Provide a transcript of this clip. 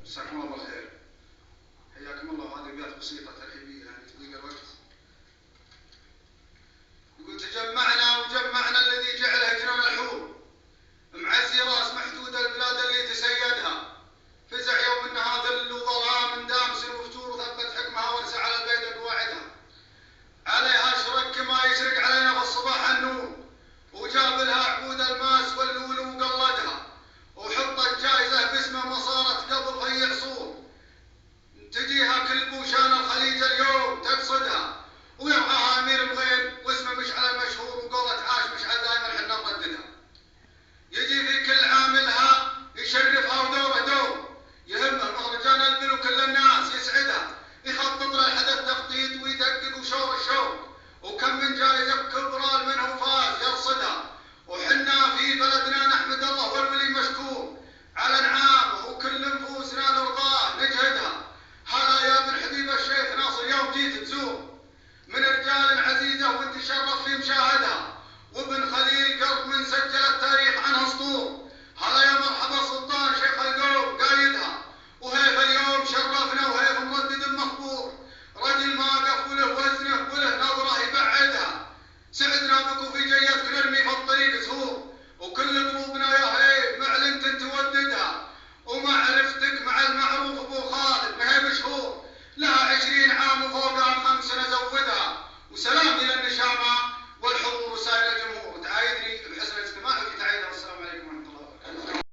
مساكم الله بالخير. حياكم الله. هذه ابيات بسيطه ترحيبيه يعني تضيق الوقت. يقول تجمعنا وجمعنا الذي جعل هجرنا الحور، معزي راس محدود البلاد اللي تسيدها، فزع يوم انها ذل وظلام دامس وفتور، ثبت حكمها ورسى على البيد بواعدها، عليها شرك ما يشرق علينا في الصباح النور، وجاب لها عبود الماس واللول وقلدها، وحطت جائزه باسمه ما صارت قبل في عصور، تجيها كل بوشان الخليج اليوم تقصدها، ويرعاها امير الغير واسمه مشعل المشهور، وقولت عاش مشعل دائما حنا نرددها. يجي في كل عاملها يشرفها ودوره دور، يهمه مهرجان البل وكل الناس يسعدها، يخطط للحدث تخطيط ويدقق وشور الشور، وكم من جائزه كبرى منه فاز يرصدها، وحنا في بلدنا نحمد الله والولي مشكور على نعامه، وكل نفوسنا نرضاه نجهدها. هلا يا ابن حبيب الشيخ ناصر يوم جيت تزور، من رجال عزيزه وانت شرف في مشاهدها، وابن خليل قرب من سجل التاريخ عنها سطور. هلا يا مرحبا سلطان شيخ القوم قايدها، وهيف اليوم شرفنا وهيف مردد مخبور، رجل ما قف وله وزنه وله نظره يبعدها، سعدنا بكم في جيتك نرمي في الطريق زهور، وكل قلوبنا يا هيف معلنت توددها، ومعرفتك مع المعروف ابو خالد ما هي مشهور، لها 20 عام وفوقها 5 سنة زودها، وسلام الى النشامات